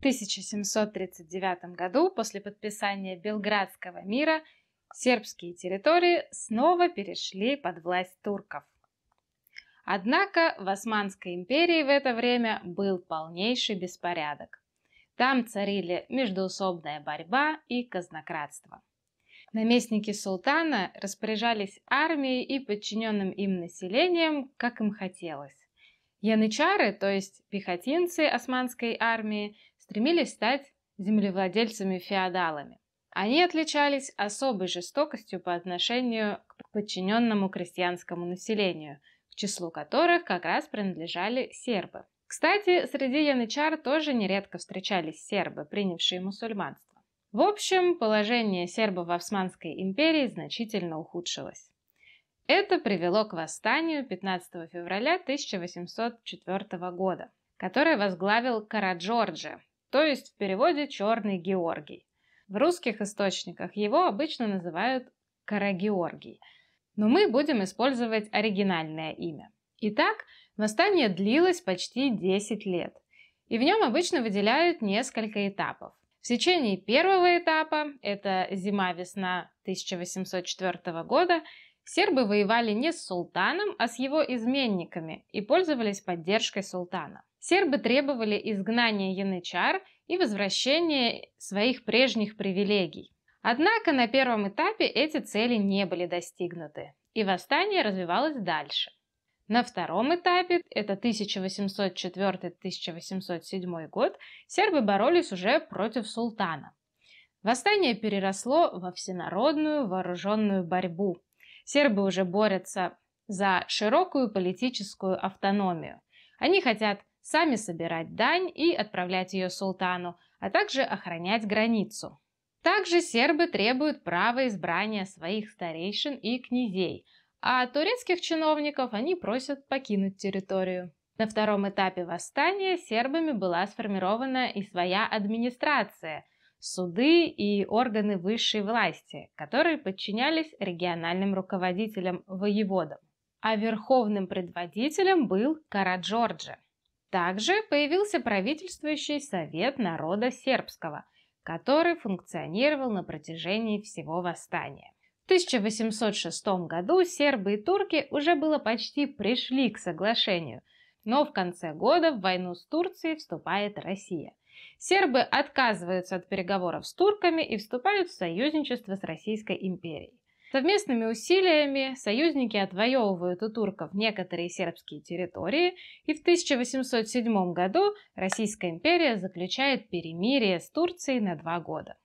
1739 году, после подписания Белградского мира, сербские территории снова перешли под власть турков. Однако в Османской империи в это время был полнейший беспорядок. Там царили междоусобная борьба и казнократство. Наместники султана распоряжались армией и подчиненным им населением, как им хотелось. Янычары, то есть пехотинцы османской армии, стремились стать землевладельцами-феодалами. Они отличались особой жестокостью по отношению к подчиненному крестьянскому населению, к числу которых как раз принадлежали сербы. Кстати, среди янычар тоже нередко встречались сербы, принявшие мусульманство. В общем, положение сербов в Османской империи значительно ухудшилось. Это привело к восстанию 15 февраля 1804 года, которое возглавил Караджорджа, то есть в переводе «Черный Георгий». В русских источниках его обычно называют Карагеоргий, но мы будем использовать оригинальное имя. Итак, восстание длилось почти 10 лет, и в нем обычно выделяют несколько этапов. В течение первого этапа, это зима-весна 1804 года, сербы воевали не с султаном, а с его изменниками и пользовались поддержкой султана. Сербы требовали изгнания янычар и возвращения своих прежних привилегий. Однако на первом этапе эти цели не были достигнуты, и восстание развивалось дальше. На втором этапе, это 1804-1807 год, сербы боролись уже против султана. Восстание переросло во всенародную вооруженную борьбу. Сербы уже борются за широкую политическую автономию. Они хотят сами собирать дань и отправлять ее султану, а также охранять границу. Также сербы требуют права избрания своих старейшин и князей, а турецких чиновников они просят покинуть территорию. На втором этапе восстания сербами была сформирована и своя администрация, суды и органы высшей власти, которые подчинялись региональным руководителям воеводам. А верховным предводителем был Караджорджа. Также появился правительствующий совет народа сербского, который функционировал на протяжении всего восстания. В 1806 году сербы и турки уже было почти пришли к соглашению, но в конце года в войну с Турцией вступает Россия. Сербы отказываются от переговоров с турками и вступают в союзничество с Российской империей. Совместными усилиями союзники отвоевывают у турков некоторые сербские территории, и в 1807 году Российская империя заключает перемирие с Турцией на 2 года.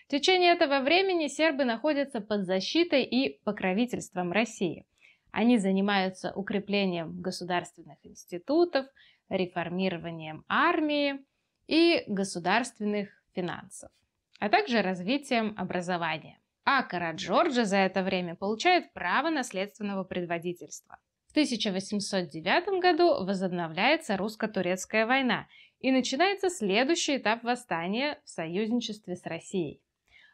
В течение этого времени сербы находятся под защитой и покровительством России. Они занимаются укреплением государственных институтов, реформированием армии и государственных финансов, а также развитием образования. А Караджорджа за это время получает право наследственного предводительства. В 1809 году возобновляется русско-турецкая война и начинается следующий этап восстания в союзничестве с Россией.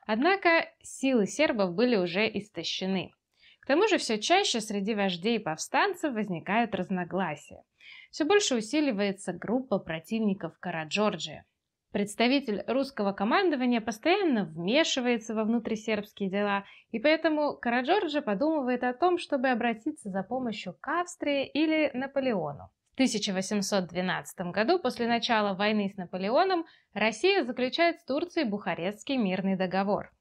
Однако силы сербов были уже истощены. К тому же все чаще среди вождей повстанцев возникают разногласия. Все больше усиливается группа противников Караджорджи. Представитель русского командования постоянно вмешивается во внутрисербские дела, и поэтому Караджорджа подумывает о том, чтобы обратиться за помощью к Австрии или Наполеону. В 1812 году, после начала войны с Наполеоном, Россия заключает с Турцией Бухарестский мирный договор.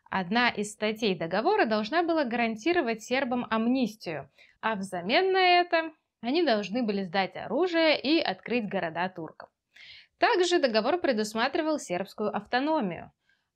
Одна из статей договора должна была гарантировать сербам амнистию, а взамен на это они должны были сдать оружие и открыть города туркам. Также договор предусматривал сербскую автономию,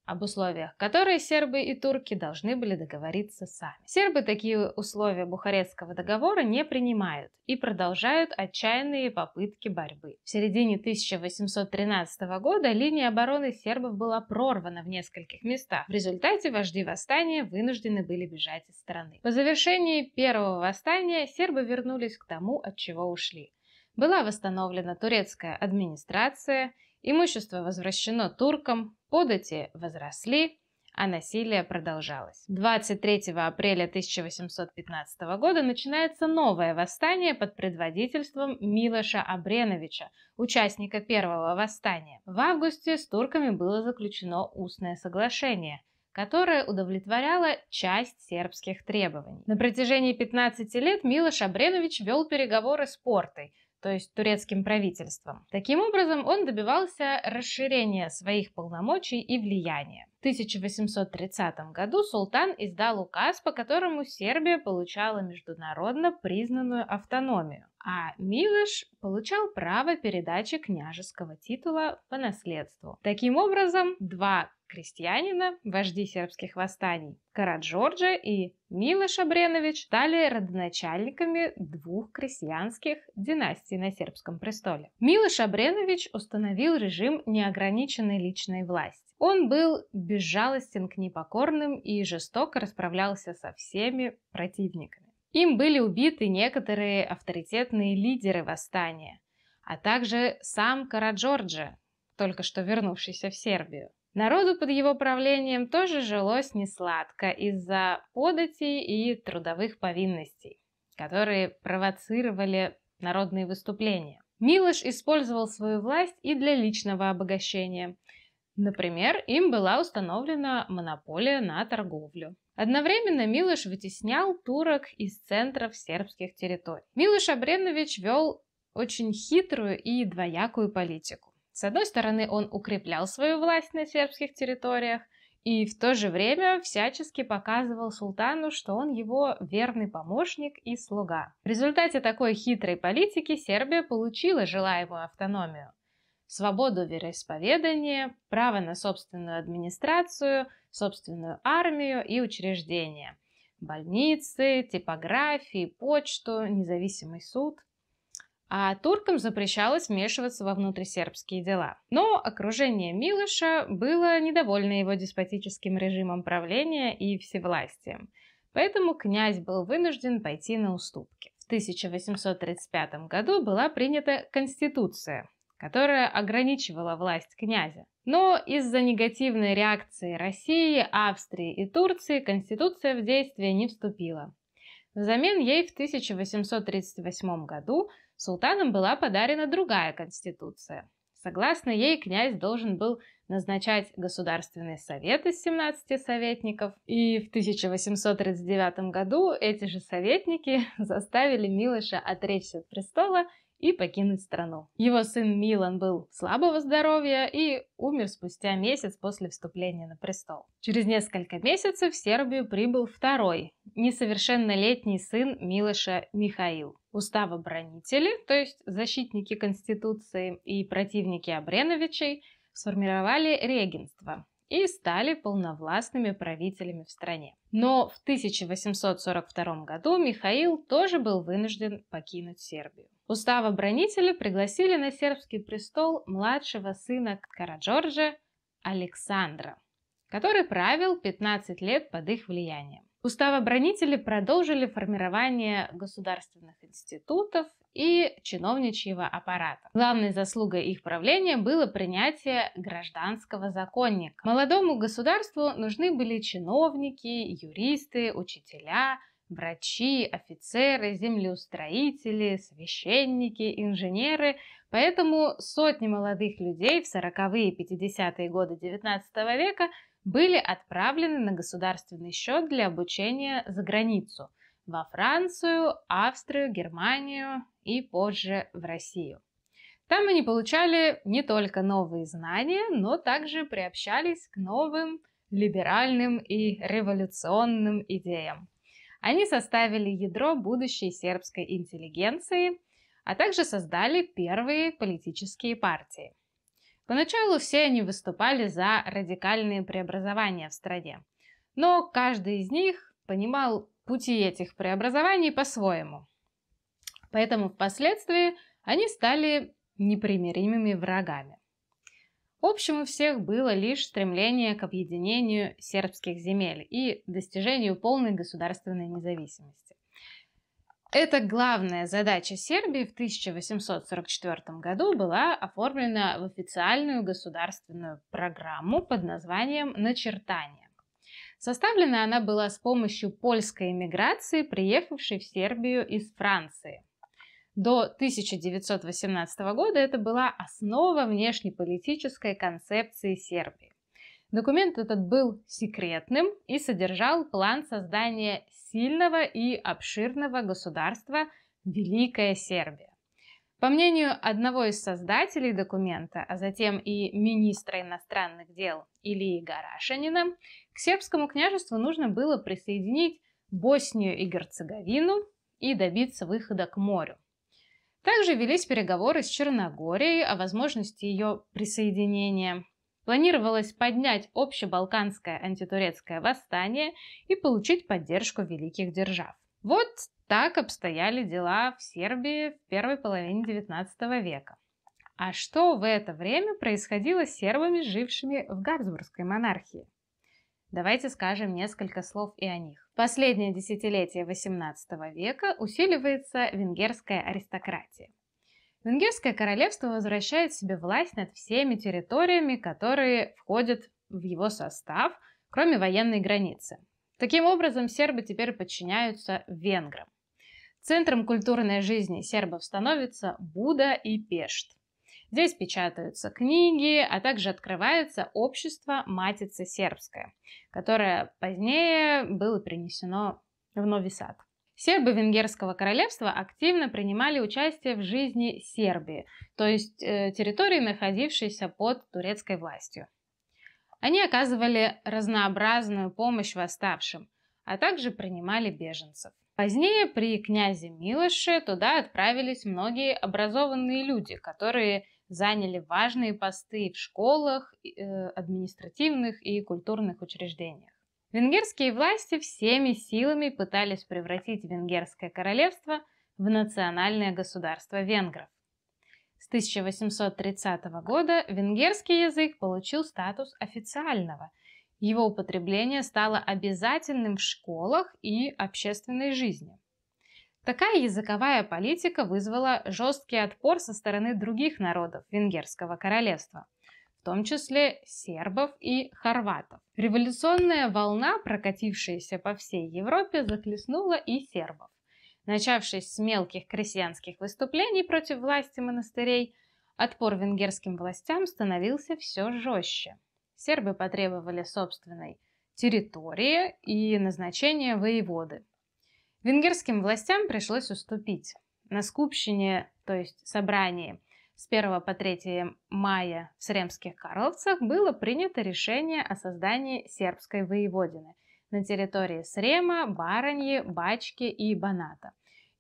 об условиях которой сербы и турки должны были договориться сами. Сербы такие условия Бухарестского договора не принимают и продолжают отчаянные попытки борьбы. В середине 1813 года линия обороны сербов была прорвана в нескольких местах. В результате вожди восстания вынуждены были бежать из страны. По завершении первого восстания сербы вернулись к тому, от чего ушли. Была восстановлена турецкая администрация, имущество возвращено туркам, подати возросли, а насилие продолжалось. 23 апреля 1815 года начинается новое восстание под предводительством Милоша Обреновича, участника первого восстания. В августе с турками было заключено устное соглашение, которое удовлетворяло часть сербских требований. На протяжении 15 лет Милош Обренович вел переговоры с Портой, то есть турецким правительством. Таким образом, он добивался расширения своих полномочий и влияния. В 1830 году султан издал указ, по которому Сербия получала международно признанную автономию, а Милош получал право передачи княжеского титула по наследству. Таким образом, два крестьянина, вожди сербских восстаний, Караджорджа и Милош Обренович, стали родоначальниками двух крестьянских династий на сербском престоле. Милош Обренович установил режим неограниченной личной власти. Он был безжалостен к непокорным и жестоко расправлялся со всеми противниками. Им были убиты некоторые авторитетные лидеры восстания, а также сам Караджорджа, только что вернувшийся в Сербию. Народу под его правлением тоже жилось несладко из-за податей и трудовых повинностей, которые провоцировали народные выступления. Милош использовал свою власть и для личного обогащения. Например, им была установлена монополия на торговлю. Одновременно Милош вытеснял турок из центров сербских территорий. Милош Обренович вел очень хитрую и двоякую политику. С одной стороны, он укреплял свою власть на сербских территориях и в то же время всячески показывал султану, что он его верный помощник и слуга. В результате такой хитрой политики Сербия получила желаемую автономию, свободу вероисповедания, право на собственную администрацию, собственную армию и учреждения, больницы, типографии, почту, независимый суд. А туркам запрещалось вмешиваться во внутрисербские дела. Но окружение Милоша было недовольно его деспотическим режимом правления и всевластием, поэтому князь был вынужден пойти на уступки. В 1835 году была принята Конституция, которая ограничивала власть князя. Но из-за негативной реакции России, Австрии и Турции Конституция в действие не вступила. Взамен ей в 1838 году султаном была подарена другая конституция. Согласно ей, князь должен был назначать Государственный совет из 17 советников, и в 1839 году эти же советники заставили Милоша отречься от престола и покинуть страну. Его сын Милан был слабого здоровья и умер спустя месяц после вступления на престол. Через несколько месяцев в Сербию прибыл второй, несовершеннолетний сын Милоша Михаил. Уставобранители, то есть защитники Конституции и противники Обреновичей, сформировали регенство и стали полновластными правителями в стране. Но в 1842 году Михаил тоже был вынужден покинуть Сербию. Уставобранители пригласили на сербский престол младшего сына Караджорджа Александра, который правил 15 лет под их влиянием. Уставобранители продолжили формирование государственных институтов и чиновничьего аппарата. Главной заслугой их правления было принятие гражданского законника. Молодому государству нужны были чиновники, юристы, учителя, врачи, офицеры, землеустроители, священники, инженеры. Поэтому сотни молодых людей в 40-е и 50-е годы XIX века были отправлены на государственный счет для обучения за границу – во Францию, Австрию, Германию и позже в Россию. Там они получали не только новые знания, но также приобщались к новым либеральным и революционным идеям. Они составили ядро будущей сербской интеллигенции, а также создали первые политические партии. Поначалу все они выступали за радикальные преобразования в стране, но каждый из них понимал пути этих преобразований по-своему. Поэтому впоследствии они стали непримиримыми врагами. Общим у всех было лишь стремление к объединению сербских земель и достижению полной государственной независимости. Эта главная задача Сербии в 1844 году была оформлена в официальную государственную программу под названием «Начертание». Составлена она была с помощью польской эмиграции, приехавшей в Сербию из Франции. До 1918 года это была основа внешнеполитической концепции Сербии. Документ этот был секретным и содержал план создания сильного и обширного государства Великая Сербия. По мнению одного из создателей документа, а затем и министра иностранных дел Илии Гарашинина, к сербскому княжеству нужно было присоединить Боснию и Герцеговину и добиться выхода к морю. Также велись переговоры с Черногорией о возможности ее присоединения. Планировалось поднять общебалканское антитурецкое восстание и получить поддержку великих держав. Вот так обстояли дела в Сербии в первой половине XIX века. А что в это время происходило с сербами, жившими в Габсбургской монархии? Давайте скажем несколько слов и о них. В последнее десятилетие XVIII века усиливается венгерская аристократия. Венгерское королевство возвращает себе власть над всеми территориями, которые входят в его состав, кроме военной границы. Таким образом, сербы теперь подчиняются венграм. Центром культурной жизни сербов становится Буда и Пешт. Здесь печатаются книги, а также открывается общество Матица Сербская, которое позднее было перенесено в Нови Сад. Сербы Венгерского королевства активно принимали участие в жизни Сербии, то есть территории, находившейся под турецкой властью. Они оказывали разнообразную помощь восставшим, а также принимали беженцев. Позднее при князе Милоше туда отправились многие образованные люди, которые заняли важные посты в школах, административных и культурных учреждениях. Венгерские власти всеми силами пытались превратить Венгерское королевство в национальное государство венгров. С 1830 года венгерский язык получил статус официального. Его употребление стало обязательным в школах и общественной жизни. Такая языковая политика вызвала жесткий отпор со стороны других народов Венгерского королевства, в том числе сербов и хорватов. Революционная волна, прокатившаяся по всей Европе, захлестнула и сербов. Начавшись с мелких крестьянских выступлений против власти монастырей, отпор венгерским властям становился все жестче. Сербы потребовали собственной территории и назначения воеводы. Венгерским властям пришлось уступить. На скупщине, то есть собрании с 1 по 3 мая в Сремских Карловцах было принято решение о создании сербской воеводины на территории Срема, Бараньи, Бачки и Баната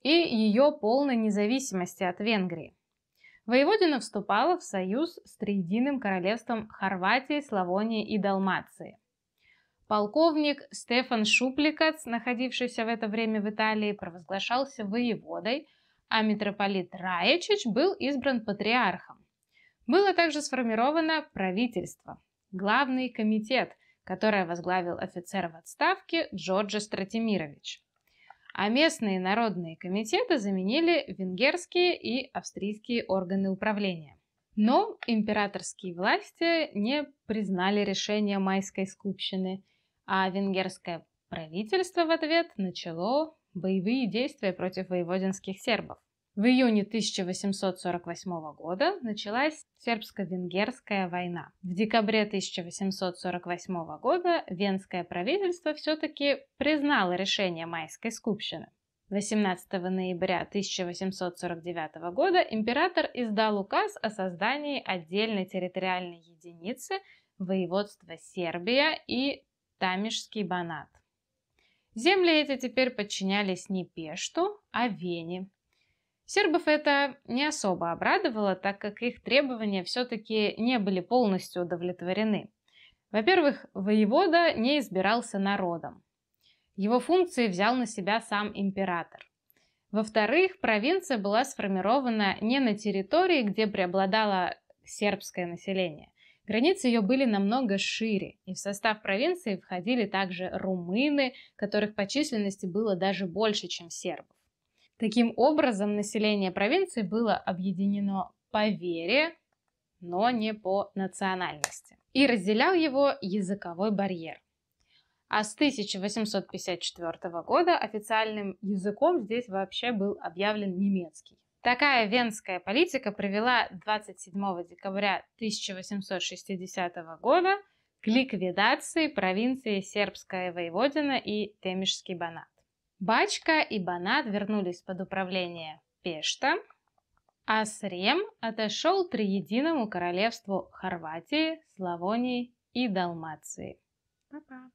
и ее полной независимости от Венгрии. Воеводина вступала в союз с триединым королевством Хорватии, Славонии и Далмации. Полковник Стефан Шупликац, находившийся в это время в Италии, провозглашался воеводой, а митрополит Раечич был избран патриархом. Было также сформировано правительство, главный комитет, которое возглавил офицер в отставке Джорджа Стратимирович. А местные народные комитеты заменили венгерские и австрийские органы управления. Но императорские власти не признали решение Майской скупщины, а венгерское правительство в ответ начало боевые действия против воеводинских сербов. В июне 1848 года началась сербско-венгерская война. В декабре 1848 года венское правительство все-таки признало решение Майской скупщины. 18 ноября 1849 года император издал указ о создании отдельной территориальной единицы воеводства Сербия и Тамишский Банат. Земли эти теперь подчинялись не Пешту, а Вене. Сербов это не особо обрадовало, так как их требования все-таки не были полностью удовлетворены. Во-первых, воевода не избирался народом. Его функции взял на себя сам император. Во-вторых, провинция была сформирована не на территории, где преобладало сербское население. Границы ее были намного шире, и в состав провинции входили также румыны, которых по численности было даже больше, чем сербов. Таким образом, население провинции было объединено по вере, но не по национальности. И разделял его языковой барьер. А с 1854 года официальным языком здесь вообще был объявлен немецкий. Такая венская политика привела 27 декабря 1860 года к ликвидации провинции Сербская Воеводина и Темишский Банат. Бачка и Банат вернулись под управление Пешта, а Срем отошел триединому королевству Хорватии, Славонии и Далмации. Па-па!